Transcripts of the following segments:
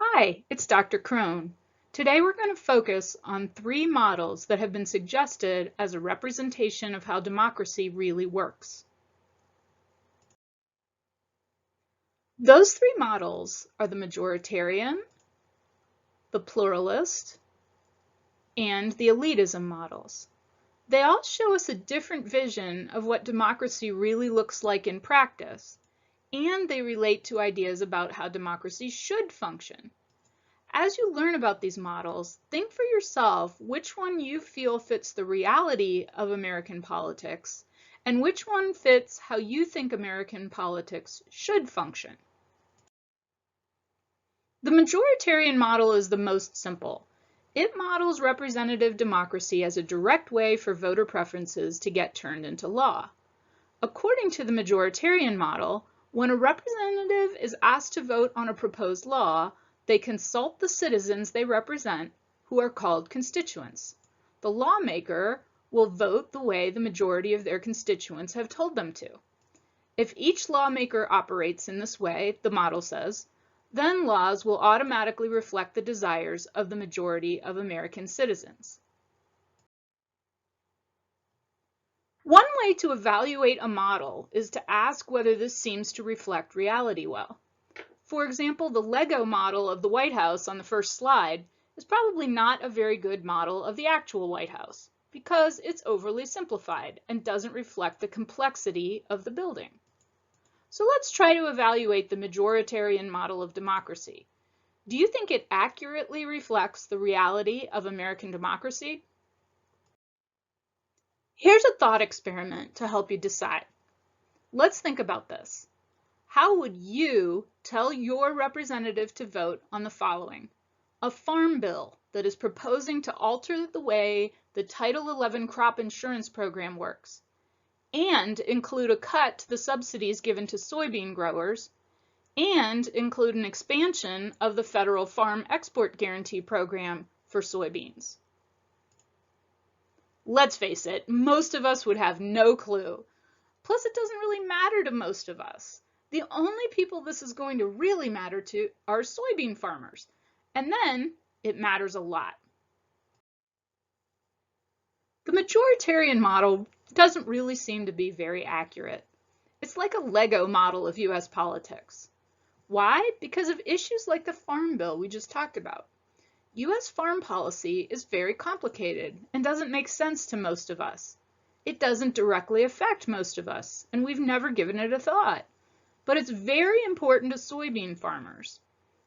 Hi, it's Dr. Crone. Today we're going to focus on three models that have been suggested as a representation of how democracy really works. Those three models are the majoritarian, the pluralist, and the elitism models. They all show us a different vision of what democracy really looks like in practice, and they relate to ideas about how democracy should function. As you learn about these models, think for yourself which one you feel fits the reality of American politics and which one fits how you think American politics should function. The majoritarian model is the most simple. It models representative democracy as a direct way for voter preferences to get turned into law. According to the majoritarian model, when a representative is asked to vote on a proposed law, they consult the citizens they represent, who are called constituents. The lawmaker will vote the way the majority of their constituents have told them to. If each lawmaker operates in this way, the model says, then laws will automatically reflect the desires of the majority of American citizens. One way to evaluate a model is to ask whether this seems to reflect reality well. For example, the Lego model of the White House on the first slide is probably not a very good model of the actual White House because it's overly simplified and doesn't reflect the complexity of the building. So let's try to evaluate the majoritarian model of democracy. Do you think it accurately reflects the reality of American democracy? Here's a thought experiment to help you decide. Let's think about this. How would you tell your representative to vote on the following? A farm bill that is proposing to alter the way the Title 11 crop insurance program works and include a cut to the subsidies given to soybean growers and include an expansion of the federal farm export guarantee program for soybeans. Let's face it, most of us would have no clue. Plus, it doesn't really matter to most of us. The only people this is going to really matter to are soybean farmers. And then it matters a lot. The majoritarian model doesn't really seem to be very accurate. It's like a Lego model of US politics. Why? Because of issues like the farm bill we just talked about. US farm policy is very complicated and doesn't make sense to most of us. It doesn't directly affect most of us, and we've never given it a thought. But it's very important to soybean farmers.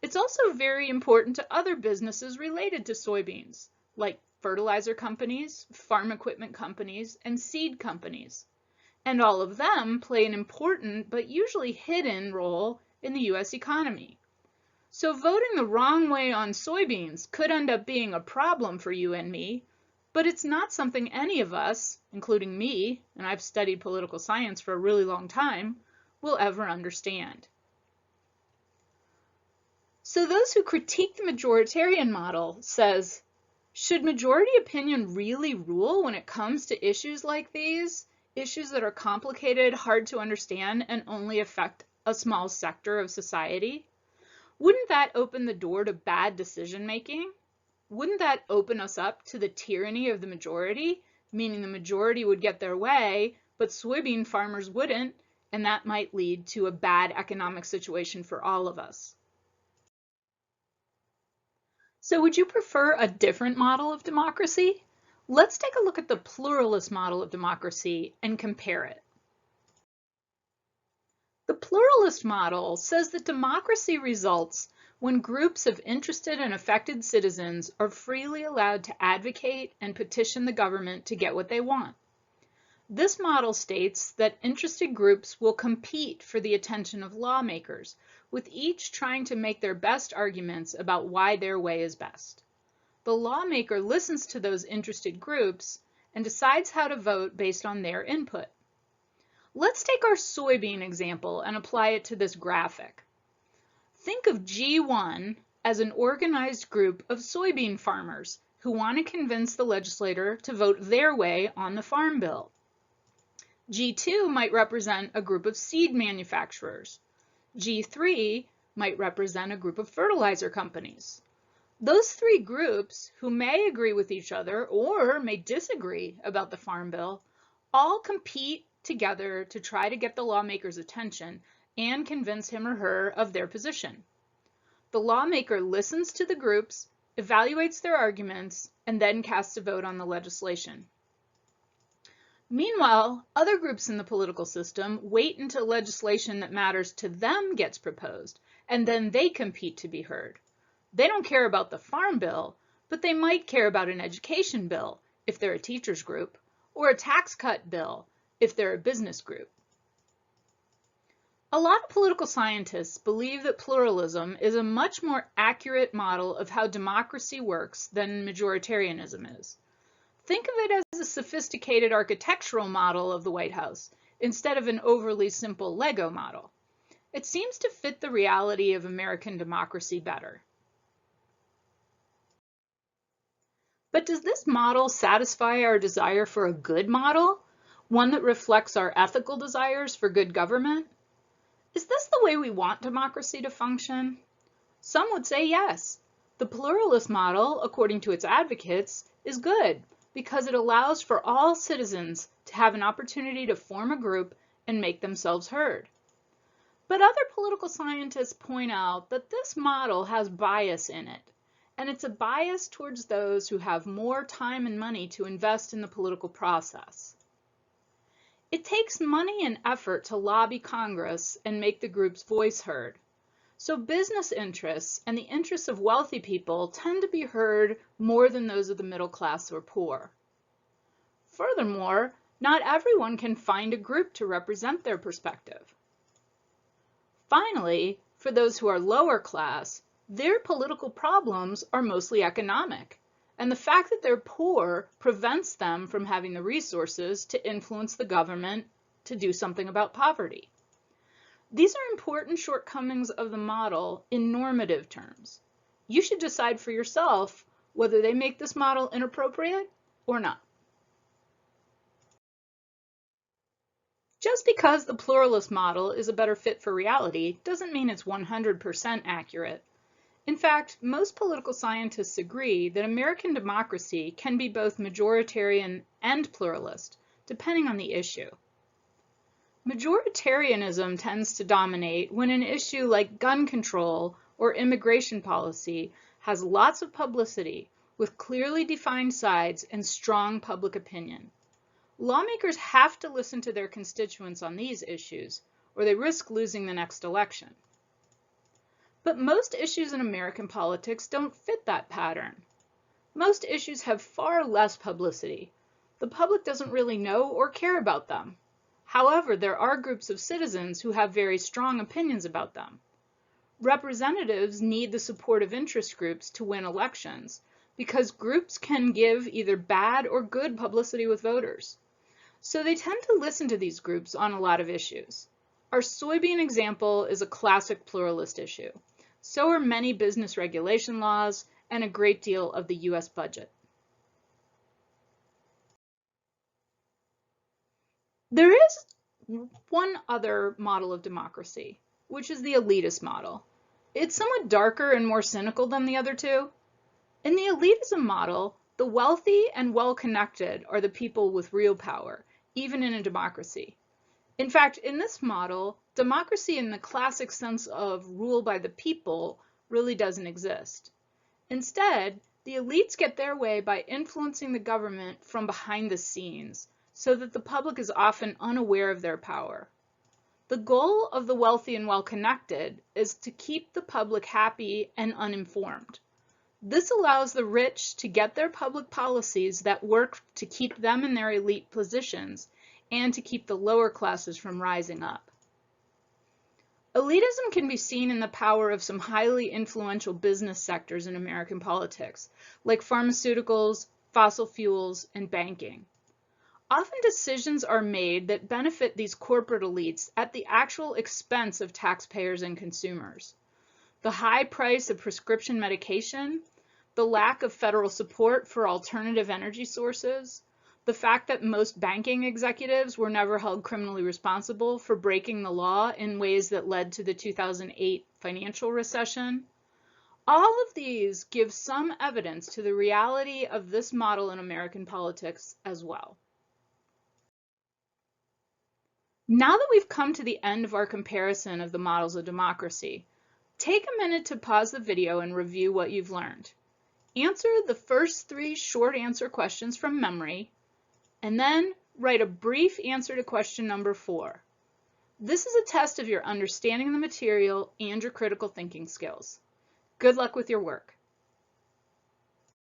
It's also very important to other businesses related to soybeans, like fertilizer companies, farm equipment companies, and seed companies. And all of them play an important but usually hidden role in the US economy. So voting the wrong way on soybeans could end up being a problem for you and me, but it's not something any of us, including me, and I've studied political science for a really long time, will ever understand. So those who critique the majoritarian model says, should majority opinion really rule when it comes to issues like these? Issues that are complicated, hard to understand, and only affect a small sector of society? Wouldn't that open the door to bad decision making? Wouldn't that open us up to the tyranny of the majority, meaning the majority would get their way, but soybean farmers wouldn't, and that might lead to a bad economic situation for all of us? So would you prefer a different model of democracy? Let's take a look at the pluralist model of democracy and compare it. The pluralist model says that democracy results when groups of interested and affected citizens are freely allowed to advocate and petition the government to get what they want. This model states that interested groups will compete for the attention of lawmakers, with each trying to make their best arguments about why their way is best. The lawmaker listens to those interested groups and decides how to vote based on their input. Let's take our soybean example and apply it to this graphic. Think of G1 as an organized group of soybean farmers who want to convince the legislator to vote their way on the farm bill. G2 might represent a group of seed manufacturers. G3 might represent a group of fertilizer companies. Those three groups, who may agree with each other or may disagree about the Farm Bill, all compete together to try to get the lawmaker's attention and convince him or her of their position. The lawmaker listens to the groups, evaluates their arguments, and then casts a vote on the legislation. Meanwhile, other groups in the political system wait until legislation that matters to them gets proposed, and then they compete to be heard. They don't care about the Farm Bill, but they might care about an education bill if they're a teachers group, or a tax cut bill if they're a business group. A lot of political scientists believe that pluralism is a much more accurate model of how democracy works than majoritarianism is. Think of it as a sophisticated architectural model of the White House instead of an overly simple Lego model. It seems to fit the reality of American democracy better. But does this model satisfy our desire for a good model, one that reflects our ethical desires for good government? Is this the way we want democracy to function? Some would say yes. The pluralist model, according to its advocates, is good because it allows for all citizens to have an opportunity to form a group and make themselves heard. But other political scientists point out that this model has bias in it, and it's a bias towards those who have more time and money to invest in the political process. It takes money and effort to lobby Congress and make the group's voice heard. So business interests and the interests of wealthy people tend to be heard more than those of the middle class or poor. Furthermore, not everyone can find a group to represent their perspective. Finally, for those who are lower class, their political problems are mostly economic, and the fact that they're poor prevents them from having the resources to influence the government to do something about poverty. These are important shortcomings of the model in normative terms. You should decide for yourself whether they make this model inappropriate or not. Just because the pluralist model is a better fit for reality doesn't mean it's 100% accurate. In fact, most political scientists agree that American democracy can be both majoritarian and pluralist, depending on the issue. Majoritarianism tends to dominate when an issue like gun control or immigration policy has lots of publicity with clearly defined sides and strong public opinion. Lawmakers have to listen to their constituents on these issues, or they risk losing the next election. But most issues in American politics don't fit that pattern. Most issues have far less publicity. The public doesn't really know or care about them. However, there are groups of citizens who have very strong opinions about them. Representatives need the support of interest groups to win elections because groups can give either bad or good publicity with voters. So they tend to listen to these groups on a lot of issues. Our soybean example is a classic pluralist issue. So are many business regulation laws and a great deal of the US budget. There is one other model of democracy, which is the elitist model. It's somewhat darker and more cynical than the other two. In the elitism model, the wealthy and well-connected are the people with real power, even in a democracy. In fact, in this model, democracy in the classic sense of rule by the people really doesn't exist. Instead, the elites get their way by influencing the government from behind the scenes, so that the public is often unaware of their power. The goal of the wealthy and well-connected is to keep the public happy and uninformed. This allows the rich to get their public policies that work to keep them in their elite positions and to keep the lower classes from rising up. Elitism can be seen in the power of some highly influential business sectors in American politics, like pharmaceuticals, fossil fuels, and banking. Often decisions are made that benefit these corporate elites at the actual expense of taxpayers and consumers. The high price of prescription medication, the lack of federal support for alternative energy sources, the fact that most banking executives were never held criminally responsible for breaking the law in ways that led to the 2008 financial recession. All of these give some evidence to the reality of this model in American politics as well. Now that we've come to the end of our comparison of the models of democracy, take a minute to pause the video and review what you've learned. Answer the first 3 short answer questions from memory, and then write a brief answer to question number 4. This is a test of your understanding of the material and your critical thinking skills. Good luck with your work.